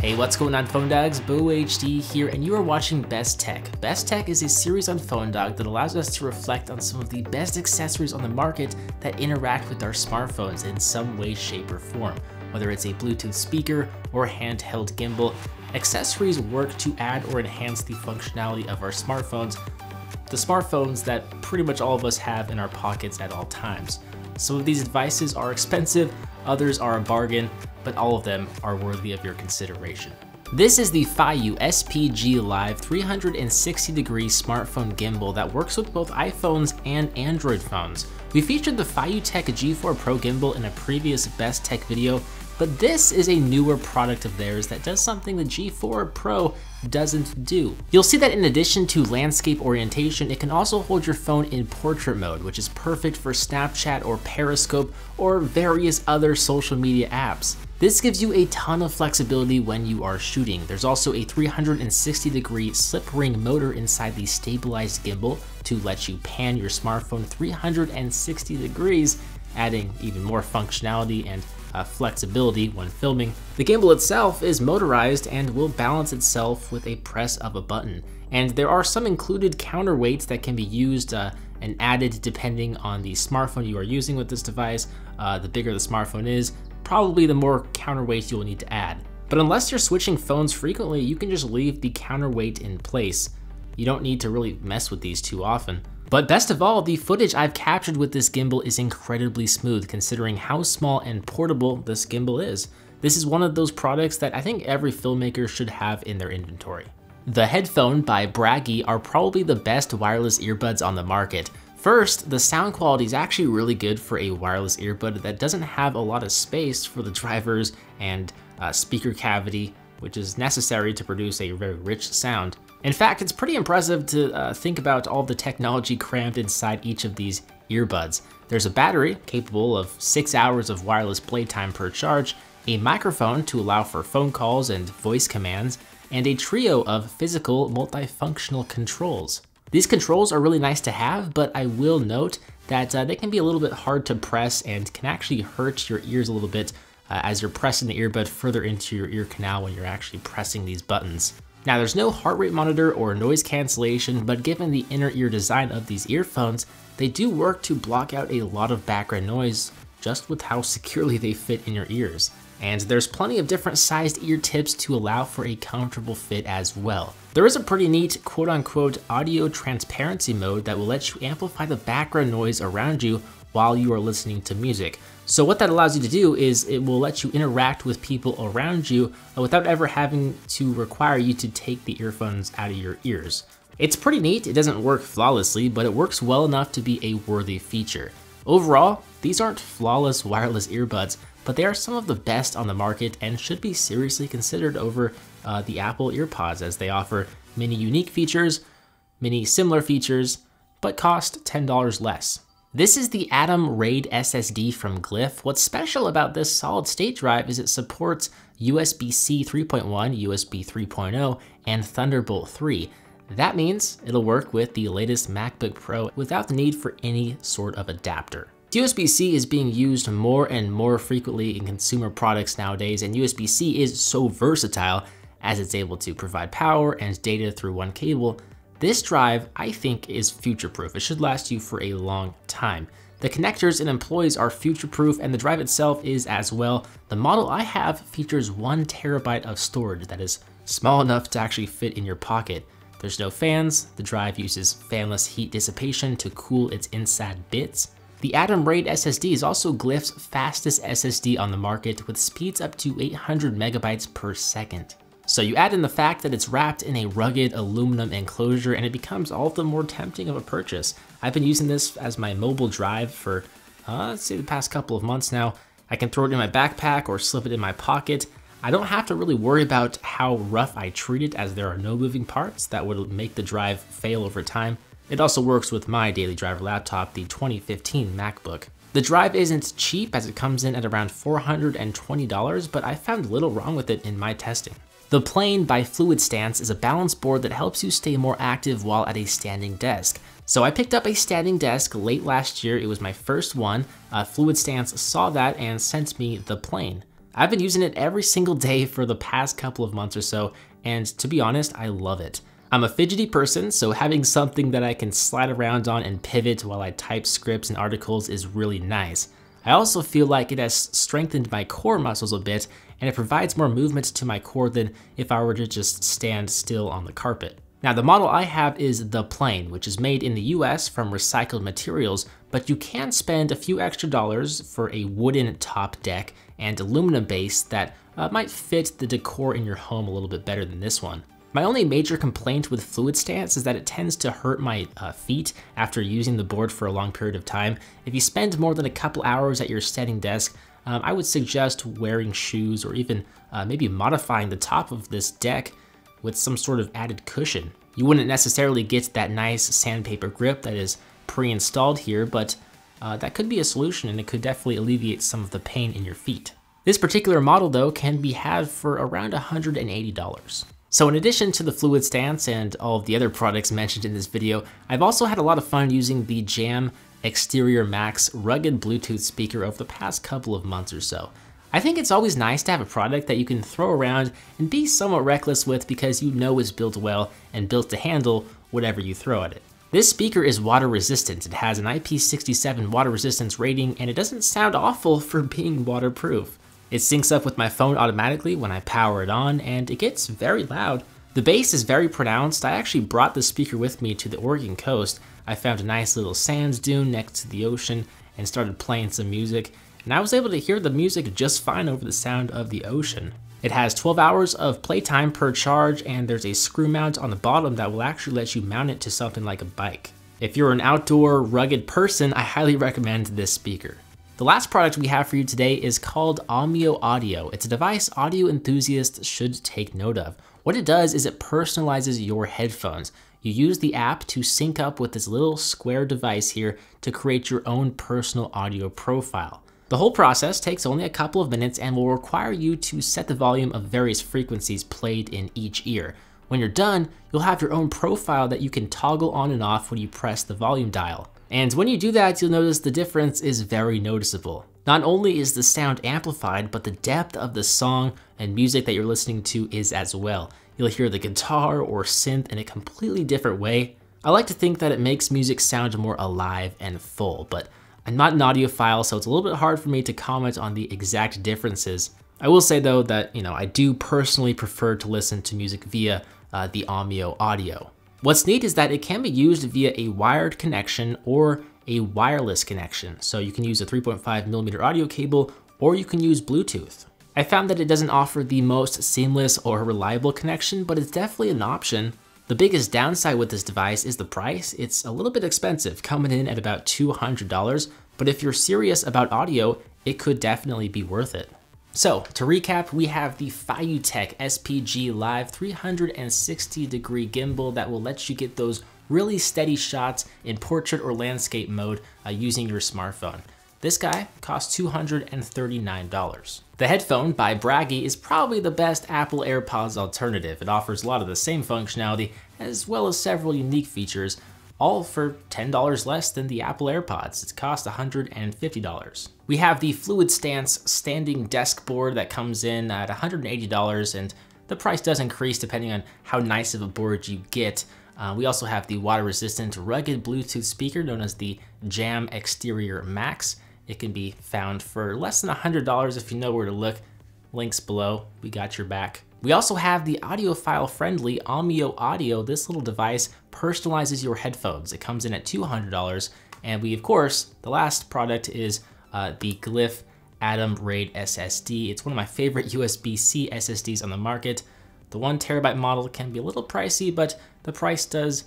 Hey, what's going on, Phone Dogs? BoHD here, and you are watching Best Tech. Best Tech is a series on Phone Dog that allows us to reflect on some of the best accessories on the market that interact with our smartphones in some way, shape, or form. Whether it's a Bluetooth speaker or handheld gimbal, accessories work to add or enhance the functionality of our smartphones, the smartphones that pretty much all of us have in our pockets at all times. Some of these devices are expensive, others are a bargain, but all of them are worthy of your consideration. This is the Fiyu SPG Live 360-degree smartphone gimbal that works with both iPhones and Android phones. We featured the Fiyu Tech G4 Pro gimbal in a previous Best Tech video, but this is a newer product of theirs that does something the G4 Pro doesn't do. You'll see that in addition to landscape orientation, it can also hold your phone in portrait mode, which is perfect for Snapchat or Periscope or various other social media apps. This gives you a ton of flexibility when you are shooting. There's also a 360-degree slip ring motor inside the stabilized gimbal to let you pan your smartphone 360 degrees, adding even more functionality and flexibility when filming. The gimbal itself is motorized and will balance itself with a press of a button. And there are some included counterweights that can be used and added depending on the smartphone you are using with this device. The bigger the smartphone is, probably the more counterweight you'll need to add. But unless you're switching phones frequently, you can just leave the counterweight in place. You don't need to really mess with these too often. But best of all, the footage I've captured with this gimbal is incredibly smooth considering how small and portable this gimbal is. This is one of those products that I think every filmmaker should have in their inventory. The headphone by Bragi are probably the best wireless earbuds on the market. First, the sound quality is actually really good for a wireless earbud that doesn't have a lot of space for the drivers and speaker cavity, which is necessary to produce a very rich sound. In fact, it's pretty impressive to think about all the technology crammed inside each of these earbuds. There's a battery capable of 6 hours of wireless playtime per charge, a microphone to allow for phone calls and voice commands, and a trio of physical multifunctional controls. These controls are really nice to have, but I will note that they can be a little bit hard to press and can actually hurt your ears a little bit as you're pressing the earbud further into your ear canal when you're actually pressing these buttons. Now, there's no heart rate monitor or noise cancellation, but given the inner ear design of these earphones, they do work to block out a lot of background noise just with how securely they fit in your ears. And there's plenty of different sized ear tips to allow for a comfortable fit as well. There is a pretty neat quote-unquote audio transparency mode that will let you amplify the background noise around you while you are listening to music. So what that allows you to do is it will let you interact with people around you without ever having to require you to take the earphones out of your ears. It's pretty neat. It doesn't work flawlessly, but it works well enough to be a worthy feature. Overall, these aren't flawless wireless earbuds, but they are some of the best on the market and should be seriously considered over the Apple EarPods, as they offer many unique features, many similar features, but cost $10 less. This is the Atom RAID SSD from Glyph. What's special about this solid state drive is it supports USB-C 3.1, USB 3.0, and Thunderbolt 3. That means it'll work with the latest MacBook Pro without the need for any sort of adapter. USB-C is being used more and more frequently in consumer products nowadays, and USB-C is so versatile as it's able to provide power and data through one cable. This drive, I think, is future-proof. It should last you for a long time. The connectors and employees are future-proof, and the drive itself is as well. The model I have features 1 terabyte of storage that is small enough to actually fit in your pocket. There's no fans. The drive uses fanless heat dissipation to cool its inside bits. The Atom RAID SSD is also Glyph's fastest SSD on the market with speeds up to 800 megabytes per second. So you add in the fact that it's wrapped in a rugged aluminum enclosure and it becomes all the more tempting of a purchase. I've been using this as my mobile drive for, let's say, the past couple of months now. I can throw it in my backpack or slip it in my pocket. I don't have to really worry about how rough I treat it, as there are no moving parts that would make the drive fail over time. It also works with my daily driver laptop, the 2015 MacBook. The drive isn't cheap, as it comes in at around $420, but I found little wrong with it in my testing. The Plane by Fluid Stance is a balance board that helps you stay more active while at a standing desk. So I picked up a standing desk late last year. It was my first one. Fluid Stance saw that and sent me the Plane. I've been using it every single day for the past couple of months or so, and to be honest, I love it. I'm a fidgety person, so having something that I can slide around on and pivot while I type scripts and articles is really nice. I also feel like it has strengthened my core muscles a bit, and it provides more movement to my core than if I were to just stand still on the carpet. Now, the model I have is the Plane, which is made in the US from recycled materials, but you can spend a few extra dollars for a wooden top deck and aluminum base that might fit the decor in your home a little bit better than this one. My only major complaint with Fluid Stance is that it tends to hurt my feet after using the board for a long period of time. If you spend more than a couple hours at your standing desk, I would suggest wearing shoes or even maybe modifying the top of this deck with some sort of added cushion. You wouldn't necessarily get that nice sandpaper grip that is pre-installed here, but that could be a solution, and it could definitely alleviate some of the pain in your feet. This particular model though can be had for around $180. So in addition to the Fluid Stance and all of the other products mentioned in this video, I've also had a lot of fun using the Jam Exterior Max rugged Bluetooth speaker over the past couple of months or so. I think it's always nice to have a product that you can throw around and be somewhat reckless with because you know it's built well and built to handle whatever you throw at it. This speaker is water resistant. It has an IP67 water resistance rating, and it doesn't sound awful for being waterproof. It syncs up with my phone automatically when I power it on, and it gets very loud. The bass is very pronounced. I actually brought the speaker with me to the Oregon coast. I found a nice little sand dune next to the ocean and started playing some music, and I was able to hear the music just fine over the sound of the ocean. It has 12 hours of playtime per charge, and there's a screw mount on the bottom that will actually let you mount it to something like a bike. If you're an outdoor, rugged person, I highly recommend this speaker. The last product we have for you today is called Omio Audio. It's a device audio enthusiasts should take note of. What it does is it personalizes your headphones. You use the app to sync up with this little square device here to create your own personal audio profile. The whole process takes only a couple of minutes and will require you to set the volume of various frequencies played in each ear. When you're done, you'll have your own profile that you can toggle on and off when you press the volume dial. And when you do that, you'll notice the difference is very noticeable. Not only is the sound amplified, but the depth of the song and music that you're listening to is as well. You'll hear the guitar or synth in a completely different way. I like to think that it makes music sound more alive and full, but I'm not an audiophile, so it's a little bit hard for me to comment on the exact differences. I will say though that, I do personally prefer to listen to music via the Omio Audio. What's neat is that it can be used via a wired connection or a wireless connection. So you can use a 3.5mm audio cable, or you can use Bluetooth. I found that it doesn't offer the most seamless or reliable connection, but it's definitely an option. The biggest downside with this device is the price. It's a little bit expensive, coming in at about $200, but if you're serious about audio, it could definitely be worth it. So to recap, we have the Fiutech SPG Live 360-degree gimbal that will let you get those really steady shots in portrait or landscape mode using your smartphone. This guy costs $239. The headphone by Bragi is probably the best Apple AirPods alternative. It offers a lot of the same functionality as well as several unique features, all for $10 less than the Apple AirPods. It costs $150. We have the Fluid Stance standing desk board that comes in at $180, and the price does increase depending on how nice of a board you get. We also have the water-resistant rugged Bluetooth speaker known as the Jam Exterior Max. It can be found for less than $100 if you know where to look. Links below, we got your back. We also have the audiophile-friendly Omio Audio. This little device personalizes your headphones. It comes in at $200. And we, of course, the last product is the Glyph Atom RAID SSD. It's one of my favorite USB-C SSDs on the market. The 1TB model can be a little pricey, but the price does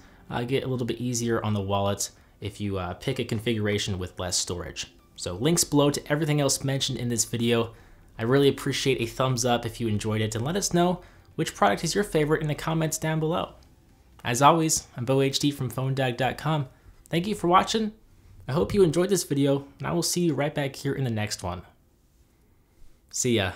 get a little bit easier on the wallet if you pick a configuration with less storage. So links below to everything else mentioned in this video. I really appreciate a thumbs up if you enjoyed it, and let us know which product is your favorite in the comments down below. As always, I'm BoHD from PhoneDog.com. Thank you for watching. I hope you enjoyed this video, and I will see you right back here in the next one. See ya.